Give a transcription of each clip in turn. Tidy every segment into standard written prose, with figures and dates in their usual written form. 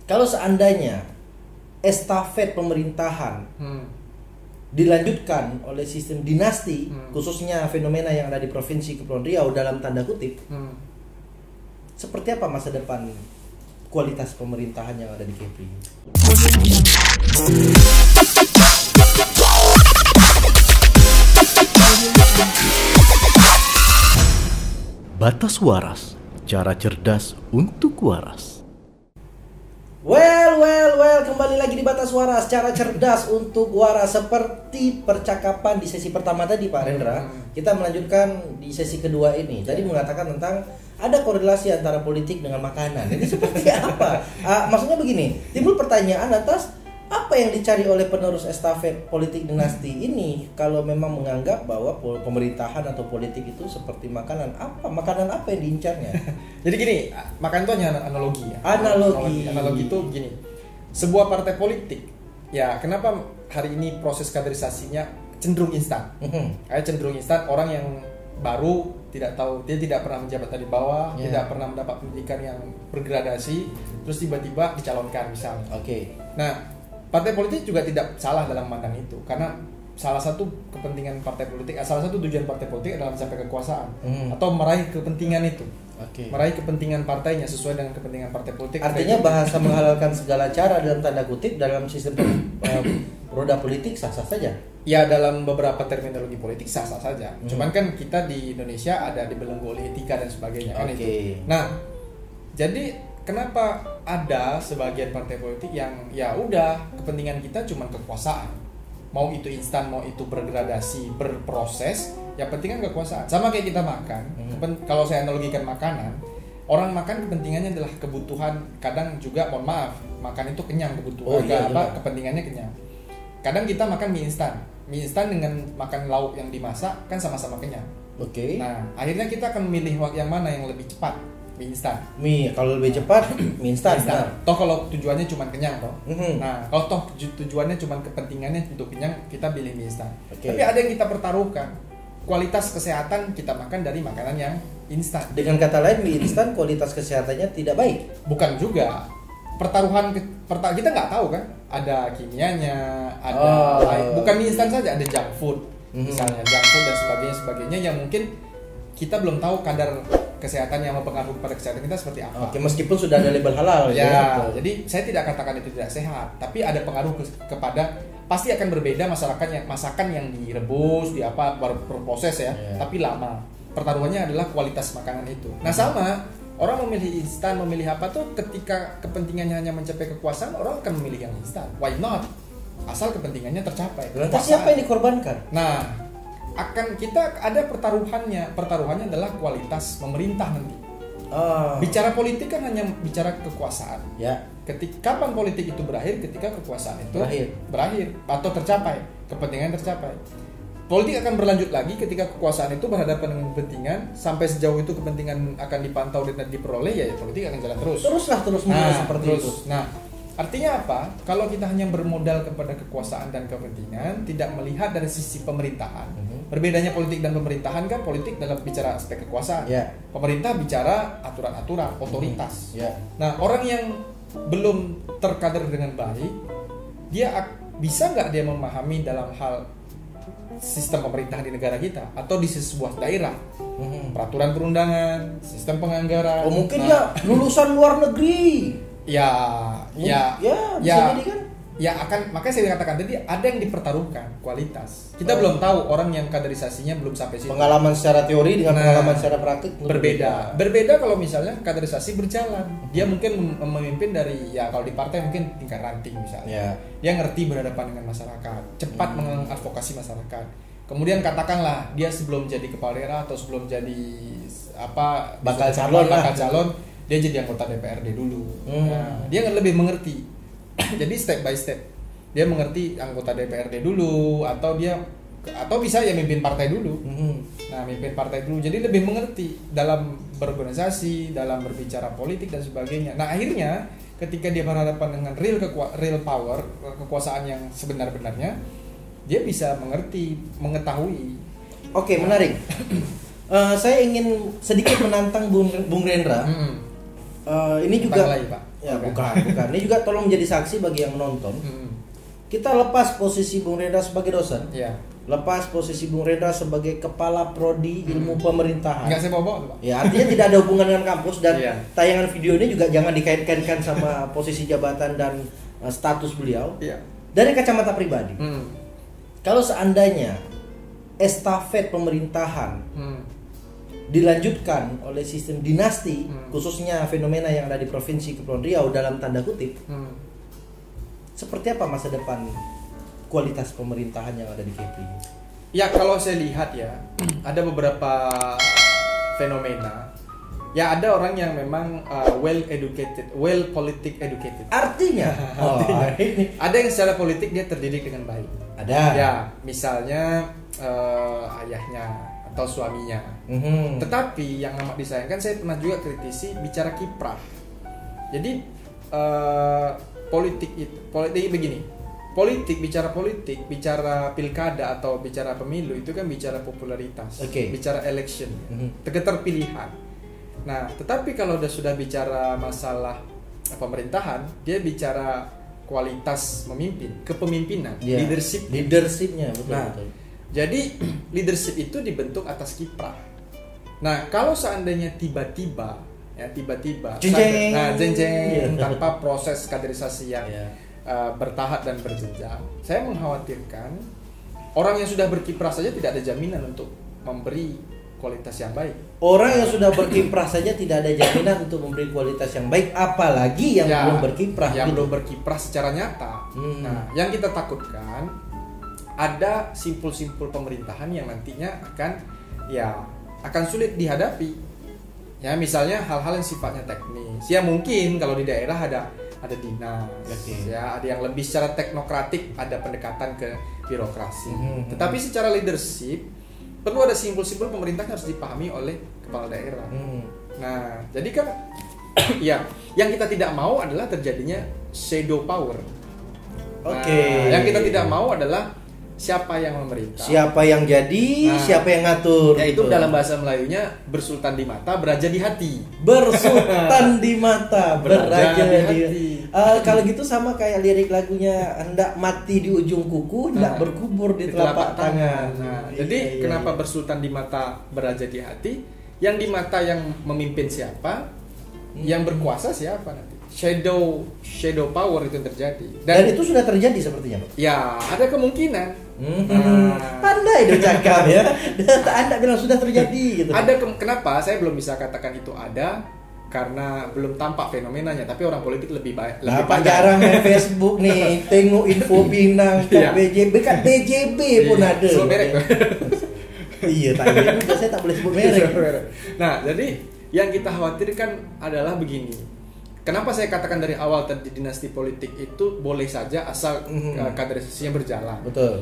Kalau seandainya estafet pemerintahan dilanjutkan oleh sistem dinasti, khususnya fenomena yang ada di Provinsi Kepulauan Riau dalam tanda kutip, seperti apa masa depan kualitas pemerintahan yang ada di Kepri? Batas Waras, cara cerdas untuk waras. Well, kembali lagi di Batas Waras, cara cerdas untuk waras. Seperti percakapan di sesi pertama tadi Pak Rendra, kita melanjutkan di sesi kedua ini. Tadi mengatakan tentang ada korelasi antara politik dengan makanan. Ini seperti apa? Maksudnya begini, timbul pertanyaan atas apa yang dicari oleh penerus estafet politik dinasti ini kalau memang menganggap bahwa pemerintahan atau politik itu seperti makanan apa yang diincarnya? Jadi gini, makanan itu hanya analogi ya. Analogi itu gini. Sebuah partai politik, ya kenapa hari ini proses kaderisasinya cenderung instan? Cenderung instan, orang yang baru tidak tahu, dia tidak pernah menjabat dari bawah, tidak pernah mendapat pendidikan yang bergradasi, terus tiba-tiba dicalonkan misalnya. Nah, partai politik juga tidak salah dalam memandang itu, karena salah satu kepentingan partai politik, salah satu tujuan partai politik adalah mencapai kekuasaan atau meraih kepentingan itu, meraih kepentingan partainya sesuai dengan kepentingan partai politik. Artinya bahasa menghalalkan segala cara dalam tanda kutip dalam sistem roda politik sah-sah saja. Ya, dalam beberapa terminologi politik sah-sah saja. Cuman kan kita di Indonesia ada dibelenggu oleh etika dan sebagainya kan itu. Nah, jadi kenapa ada sebagian partai politik yang ya udah kepentingan kita cuma kekuasaan, mau itu instan, mau itu bergradasi, berproses, yang penting kan kekuasaan. Sama kayak kita makan, kalau saya analogikan makanan, orang makan kepentingannya adalah kebutuhan. Kadang juga, mohon maaf, makan itu kenyang kebutuhan, kepentingannya kenyang. Kadang kita makan mie instan dengan makan lauk yang dimasak kan sama-sama kenyang. Nah, akhirnya kita akan memilih yang mana yang lebih cepat. Mie instan. Kalau lebih cepat mie instan. Toh kalau tujuannya cuma kenyang toh. Nah, kalau toh tujuannya cuma kepentingannya untuk kenyang, kita pilih mie instan. Tapi ada yang kita pertaruhkan. Kualitas kesehatan kita makan dari makanan yang instan. Dengan kata lain, mie instan kualitas kesehatannya tidak baik. Bukan juga. Pertaruhan kita nggak tahu kan, ada kimianya, ada bukan mie instan saja, ada junk food. Misalnya junk food dan sebagainya yang mungkin kita belum tahu kadar kesehatan yang mempengaruhi pada kesehatan kita seperti apa. Meskipun sudah ada label halal jadi saya tidak katakan itu tidak sehat, tapi ada pengaruh kepada, pasti akan berbeda masakan yang direbus, berproses tapi lama. Pertaruhannya adalah kualitas makanan itu. Nah, sama orang memilih instan, memilih apa tuh ketika kepentingannya hanya mencapai kekuasaan, orang akan memilih yang instan. Why not? Asal kepentingannya tercapai. Lantas siapa yang dikorbankan? Nah, akan kita ada pertaruhannya adalah kualitas pemerintah nanti. Bicara politik kan hanya bicara kekuasaan. Kapan politik itu berakhir? Ketika kekuasaan itu berakhir atau tercapai, kepentingan tercapai. Politik akan berlanjut lagi ketika kekuasaan itu berhadapan dengan kepentingan, sampai sejauh itu kepentingan akan dipantau dan diperoleh, ya politik akan jalan terus. Terus seperti itu. Nah, artinya apa? Kalau kita hanya bermodal kepada kekuasaan dan kepentingan, tidak melihat dari sisi pemerintahan. Berbedanya politik dan pemerintahan kan, politik dalam bicara aspek kekuasaan. Pemerintah bicara aturan-aturan, otoritas. Nah, orang yang belum terkader dengan baik, dia bisa nggak dia memahami dalam hal sistem pemerintahan di negara kita atau di sebuah daerah, peraturan perundangan, sistem penganggaran. Mungkin dia lulusan luar negeri. Makanya saya katakan tadi ada yang dipertaruhkan kualitas. Kita belum tahu, orang yang kaderisasinya belum sampai situ. Pengalaman secara teori dengan pengalaman secara praktik berbeda kalau misalnya kaderisasi berjalan. Dia mungkin memimpin dari, kalau di partai mungkin tingkat ranting misalnya. Dia ngerti berhadapan dengan masyarakat, cepat mengadvokasi masyarakat. Kemudian katakanlah dia sebelum jadi kepala daerah atau sebelum jadi bakal calon, dia jadi anggota DPRD dulu. Dia lebih mengerti. Jadi step by step dia mengerti anggota DPRD dulu, atau bisa ya mimpin partai dulu. Nah, mimpin partai dulu, jadi lebih mengerti dalam berorganisasi, dalam berbicara politik dan sebagainya. Nah, akhirnya ketika dia berhadapan dengan real power, kekuasaan yang sebenar-benarnya, dia bisa mengetahui. Menarik. Saya ingin sedikit menantang Bung Rendra. Ini juga Ya bukan. Ini juga tolong menjadi saksi bagi yang menonton. Kita lepas posisi Bung Reda sebagai dosen. Ya. Lepas posisi Bung Reda sebagai kepala prodi ilmu pemerintahan. Enggak saya bawa, Pak. Ya, artinya tidak ada hubungan dengan kampus dan Iya. tayangan video ini juga jangan dikait-kaitkan sama posisi jabatan dan status beliau. Iya. Dari kacamata pribadi. Kalau seandainya estafet pemerintahan dilanjutkan oleh sistem dinasti, khususnya fenomena yang ada di Provinsi Kepulauan Riau dalam tanda kutip, seperti apa masa depan kualitas pemerintahan yang ada di Kepri? Ya kalau saya lihat ya, ada beberapa fenomena. Ya ada orang yang memang well educated, well politic educated. Artinya, ada yang secara politik dia terdidik dengan baik. Ada. Ya, misalnya ayahnya atau suaminya. Tetapi yang amat disayangkan, saya pernah juga kritisi bicara kiprah. Jadi politik begini. Politik, bicara pilkada atau bicara pemilu itu kan bicara popularitas, bicara election, keterpilihan. Nah, tetapi kalau sudah bicara masalah pemerintahan, dia bicara kualitas memimpin, kepemimpinan, leadershipnya, betul. Nah, jadi leadership itu dibentuk atas kiprah. Nah, kalau seandainya tiba-tiba jeng tanpa proses kaderisasi yang bertahap dan berjenjang, saya mengkhawatirkan orang yang sudah berkiprah saja tidak ada jaminan untuk memberi kualitas yang baik. Orang yang sudah berkiprah saja tidak ada jaminan untuk memberi kualitas yang baik, apalagi yang belum berkiprah. Yang belum berkiprah secara nyata. Nah, yang kita takutkan ada simpul-simpul pemerintahan yang nantinya akan sulit dihadapi. Ya, misalnya hal-hal yang sifatnya teknis. Ya mungkin kalau di daerah ada dinas, ya ada yang lebih secara teknokratik, ada pendekatan ke birokrasi. Tetapi secara leadership perlu ada simbol-simbol pemerintah yang harus dipahami oleh kepala daerah. Nah, jadi kan ya yang kita tidak mau adalah terjadinya shadow power. Yang kita tidak mau adalah siapa yang memerintah, siapa yang jadi, siapa yang ngatur. Ya itu dalam bahasa Melayunya bersultan di mata, beraja di hati. Bersultan di mata, beraja di hati. Kalau gitu sama kayak lirik lagunya, hendak mati di ujung kuku, hendak berkubur di telapak tangan. Jadi kenapa bersultan di mata, beraja di hati? Yang di mata yang memimpin siapa? Yang berkuasa siapa nanti? Shadow power itu terjadi. Dan itu sudah terjadi sepertinya, Pak. Ya, ada kemungkinan. Pandai dong cakap ya. Anda bilang sudah terjadi gitu. Kenapa saya belum bisa katakan itu ada? Karena belum tampak fenomenanya, tapi orang politik lebih baik. Pak jarang main Facebook nih, tengok info Pinang, BJB kan BJB pun ada. Sebut merek. Iya, saya tak boleh sebut merek. Nah, jadi yang kita khawatirkan adalah begini. Kenapa saya katakan dari awal tadi dinasti politik itu boleh saja asal kaderisasinya berjalan. Betul.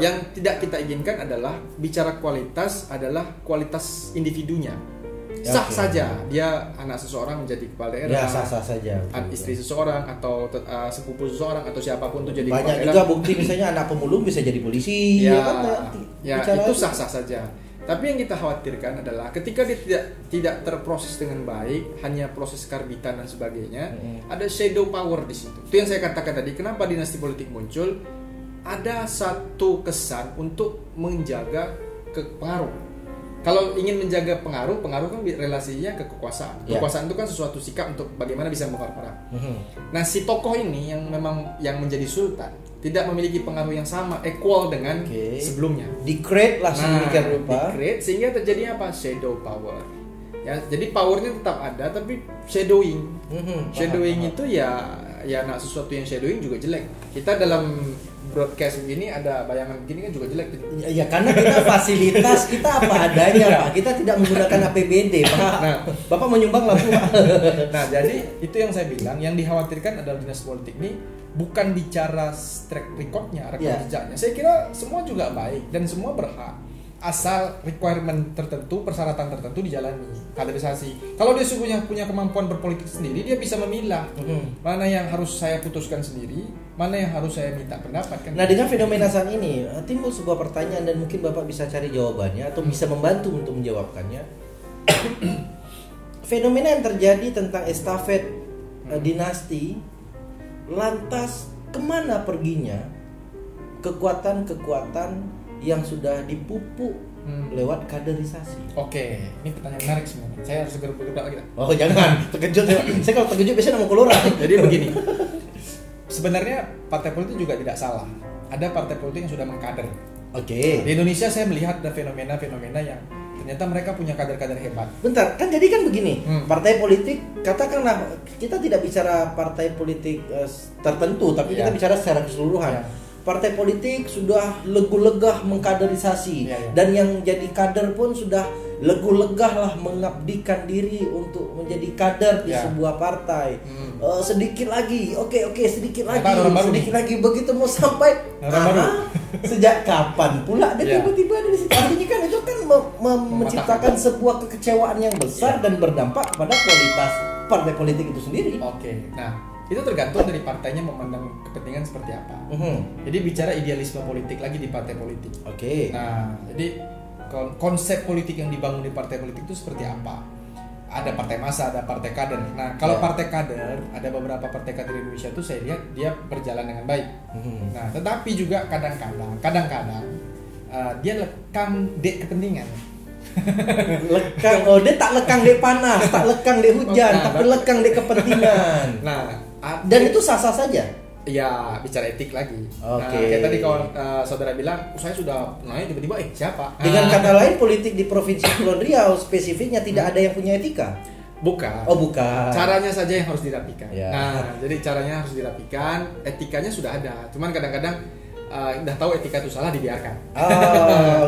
Yang tidak kita inginkan adalah bicara kualitas adalah kualitas individunya. Sah saja dia anak seseorang menjadi kepala daerah. Ya, sah saja. Istri seseorang atau sepupu seseorang atau siapapun itu jadi kepala daerah. Banyak juga bukti misalnya anak pemulung bisa jadi polisi. Ya itu sah-sah saja. Tapi yang kita khawatirkan adalah ketika dia tidak terproses dengan baik, hanya proses karbitan dan sebagainya, ada shadow power di situ. Itu yang saya katakan tadi. Kenapa dinasti politik muncul? Ada satu kesan untuk menjaga pengaruh. Kalau ingin menjaga pengaruh kan relasinya ke kekuasaan. Kekuasaan itu kan sesuatu sikap untuk bagaimana bisa memperparah. Nah, si tokoh ini yang memang yang menjadi sultan tidak memiliki pengaruh yang sama, equal dengan sebelumnya. Di-create lah sedemikian rupa. Di-create sehingga terjadi apa? Shadow power. Ya, jadi powernya tetap ada tapi shadowing. Shadowing itu ya sesuatu yang shadowing juga jelek. Kita dalam broadcast begini ada bayangan begini kan juga jelek. Ya karena kita fasilitas kita apa adanya, Pak. Kita tidak menggunakan APBD, Pak. Nah, Bapak menyumbang lampu, Pak. Nah, jadi itu yang saya bilang, yang dikhawatirkan adalah dinasti politik ini bukan bicara track recordnya, rekam jejaknya. Saya kira semua juga baik dan semua berhak. Asal requirement tertentu, persyaratan tertentu dijalani, kaderisasi. Kalau dia punya kemampuan berpolitik sendiri, dia bisa memilah mana yang harus saya putuskan sendiri, mana yang harus saya minta pendapat. Kan? Nah, dengan fenomena saat ini timbul sebuah pertanyaan dan mungkin Bapak bisa cari jawabannya atau bisa membantu untuk menjawabkannya. Fenomena yang terjadi tentang estafet dinasti, lantas kemana perginya kekuatan-kekuatan yang sudah dipupuk lewat kaderisasi? Oke, ini pertanyaan menarik sebenarnya. Saya harus segera bergerak lagi. Oh jangan, terkejut. Saya kalau terkejut biasanya mau keluar. Jadi begini, sebenarnya partai politik juga tidak salah. Ada partai politik yang sudah mengkader. Oke. Di Indonesia saya melihat ada fenomena-fenomena yang ternyata mereka punya kader-kader hebat. Bentar, kan jadi kan begini, partai politik, katakanlah kita tidak bicara partai politik tertentu, tapi kita bicara secara keseluruhan. Partai politik sudah legu-legah mengkaderisasi, dan yang jadi kader pun sudah legu-legah lah mengabdikan diri untuk menjadi kader di sebuah partai. Sedikit lagi, oke, sedikit lagi, begitu mau sampai sejak kapan pula dan tiba-tiba ada di situ. Artinya kan itu kan menciptakan sebuah kekecewaan yang besar dan berdampak pada kualitas partai politik itu sendiri. Oke, nah itu tergantung dari partainya memandang kepentingan seperti apa. Jadi bicara idealisme politik lagi di partai politik. Oke. Nah, jadi konsep politik yang dibangun di partai politik itu seperti apa? Ada partai massa, ada partai kader. Nah, kalau partai kader, ada beberapa partai kader di Indonesia itu saya lihat dia berjalan dengan baik. Nah, tetapi juga kadang-kadang dia lekang dek kepentingan. Lekang, dia tak lekang dek panas, tak lekang dek hujan, tapi lekang dek kepentingan. Nah, dan itu sah-sah saja. Ya, bicara etik lagi. Oke. Nah, kayak tadi kawan saudara bilang, saya sudah naik tiba-tiba siapa? Dengan kata lain, politik di Provinsi Kepulauan Riau spesifiknya tidak ada yang punya etika. Bukan. Oh, bukan. Caranya saja yang harus dirapikan. Ya. Nah, jadi caranya harus dirapikan, etikanya sudah ada. Cuman kadang-kadang udah tahu etika itu salah dibiarkan.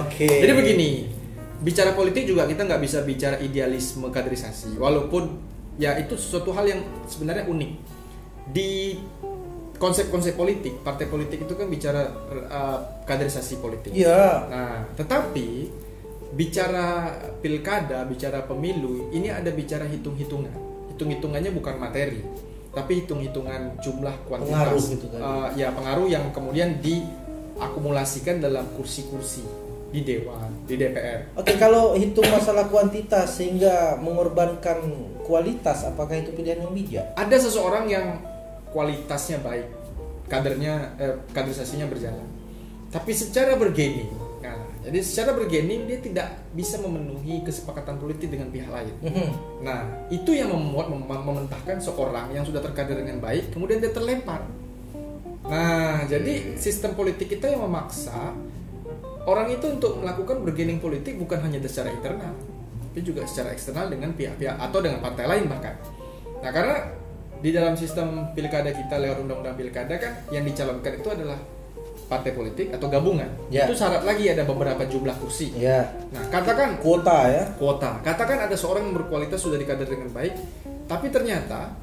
Oke. Jadi begini, bicara politik juga kita nggak bisa bicara idealisme kaderisasi. Walaupun ya itu sesuatu hal yang sebenarnya unik di konsep-konsep politik. Partai politik itu kan bicara kaderisasi politik. Iya. Nah, tetapi bicara pilkada, bicara pemilu, ini ada bicara hitung-hitungan. Hitung-hitungannya bukan materi, tapi hitung-hitungan jumlah kuantitas. Pengaruh gitu kan. Ya, pengaruh yang kemudian diakumulasikan dalam kursi-kursi di Dewan, di DPR. Oke, kalau hitung masalah kuantitas sehingga mengorbankan kualitas, apakah itu pilihan yang bijak? Ada seseorang yang kualitasnya baik, kaderisasinya berjalan, tapi secara bergening. Nah, jadi secara bergening dia tidak bisa memenuhi kesepakatan politik dengan pihak lain. Nah, itu yang membuat mementahkan seorang yang sudah terkader dengan baik, kemudian dia terlempar. Nah, jadi sistem politik kita yang memaksa orang itu untuk melakukan bergening politik bukan hanya secara internal, tapi juga secara eksternal dengan pihak-pihak atau dengan partai lain bahkan. Nah, karena di dalam sistem pilkada kita lewat undang-undang pilkada kan yang dicalonkan itu adalah partai politik atau gabungan. Itu syarat lagi ada beberapa jumlah kursi. Nah, katakan kuota. Katakan ada seorang yang berkualitas sudah dikader dengan baik, tapi ternyata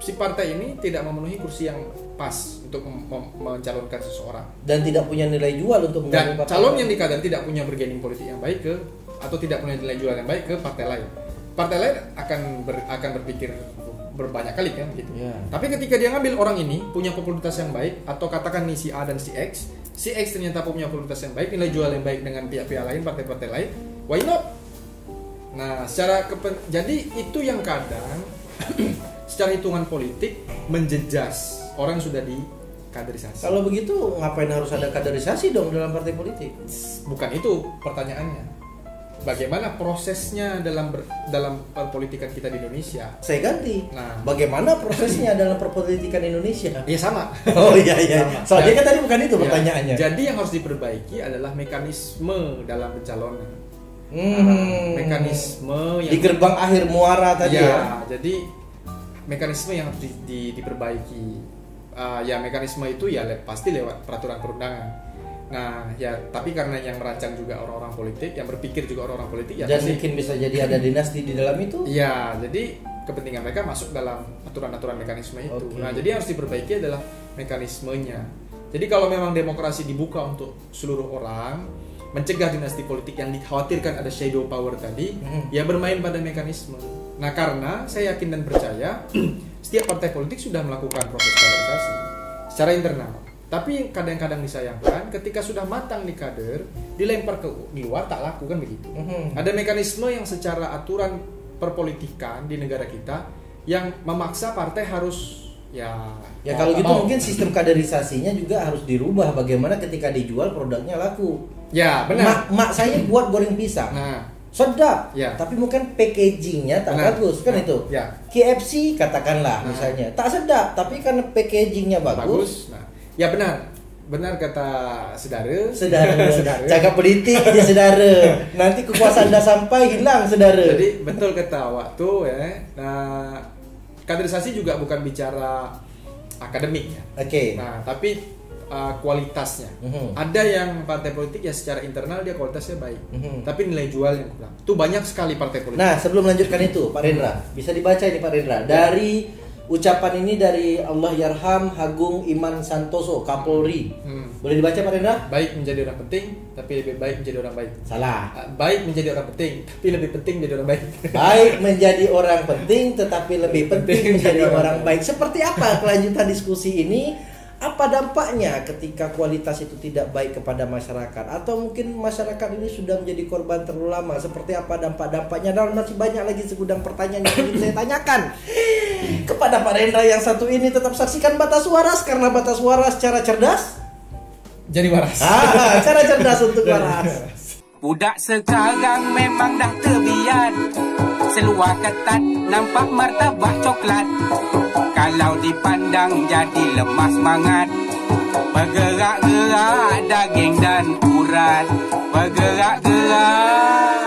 si partai ini tidak memenuhi kursi yang pas untuk mencalonkan seseorang dan tidak punya nilai jual untuk menggabung partai. Dan calon yang dikader tidak punya bergening politik yang baik atau tidak punya nilai jual yang baik ke partai lain. Partai lain akan berpikir berbanyak kali kan gitu. Tapi ketika dia ngambil orang ini punya popularitas yang baik, atau katakan nih si A dan si X ternyata punya popularitas yang baik, nilai jual yang baik dengan pihak-pihak lain, partai-partai lain, why not? Nah, jadi itu yang kadang secara hitungan politik menjejas orang yang sudah dikaderisasi. Kalau begitu ngapain harus ada kaderisasi dong dalam partai politik? Bukan itu pertanyaannya. Bagaimana prosesnya dalam perpolitikan kita di Indonesia? Saya ganti. Nah, bagaimana prosesnya dalam perpolitikan Indonesia? Ya sama. Oh iya. Soalnya kan tadi bukan itu pertanyaannya. Jadi yang harus diperbaiki adalah mekanisme dalam pencalonan. Mekanisme yang di gerbang akhir muara tadi ya. Jadi mekanisme yang harus diperbaiki. Ya mekanisme itu ya pasti lewat peraturan perundangan. Nah, ya tapi karena yang merancang juga orang-orang politik, yang berpikir juga orang-orang politik, ya dan mungkin bisa jadi ada dinasti di dalam itu. Ya, jadi kepentingan mereka masuk dalam aturan-aturan mekanisme itu. Nah, jadi yang harus diperbaiki adalah mekanismenya. Jadi kalau memang demokrasi dibuka untuk seluruh orang, mencegah dinasti politik yang dikhawatirkan ada shadow power tadi, ya bermain pada mekanisme. Nah, karena saya yakin dan percaya setiap partai politik sudah melakukan proses kaderisasi secara internal. Tapi kadang-kadang disayangkan ketika sudah matang di kader, dilempar ke luar tak laku kan begitu. Ada mekanisme yang secara aturan perpolitikan di negara kita yang memaksa partai harus ya kalau gitu mungkin sistem kaderisasinya juga harus dirubah, bagaimana ketika dijual produknya laku. Ya benar. Mak saya buat goreng pisang. Nah, sedap, ya. Tapi mungkin packagingnya tak bagus kan itu. Ya. KFC katakanlah misalnya tak sedap, tapi karena packagingnya bagus. Nah, ya benar kata saudara. Jaga politik dia saudara. Nanti kekuasaan dah sampai hilang saudara. Jadi betul kata waktu ya. Nah, kaderisasi juga bukan bicara akademik ya. Oke. Nah, tapi kualitasnya. Ada yang partai politik ya secara internal dia kualitasnya baik, tapi nilai jualnya kurang. Itu banyak sekali partai politik. Nah, sebelum melanjutkan itu, Pak Rendra, bisa dibaca ini Pak Rendra dari ucapan ini dari Allah Yarham Agung Iman Santoso, Kapolri. Boleh dibaca Pak Rendra? Baik menjadi orang penting, tapi lebih baik menjadi orang baik. Salah. Baik menjadi orang penting, tapi lebih penting menjadi orang baik. Baik menjadi orang penting, tetapi lebih penting menjadi orang baik. Seperti apa kelanjutan diskusi ini? Apa dampaknya ketika kualitas itu tidak baik kepada masyarakat? Atau mungkin masyarakat ini sudah menjadi korban terlalu lama? Seperti apa dampak-dampaknya? Dan masih banyak lagi segudang pertanyaan yang ingin saya tanyakan kepada Pak Rendra yang satu ini. Tetap saksikan Batas Waras, karena Batas Waras cara cerdas jadi waras. Cara cerdas untuk waras. Budak sekarang memang dah terbiar, seluar ketat nampak martabak coklat. Kalau dipandang jadi lemah semangat, bergerak-gerak daging dan urat, bergerak-gerak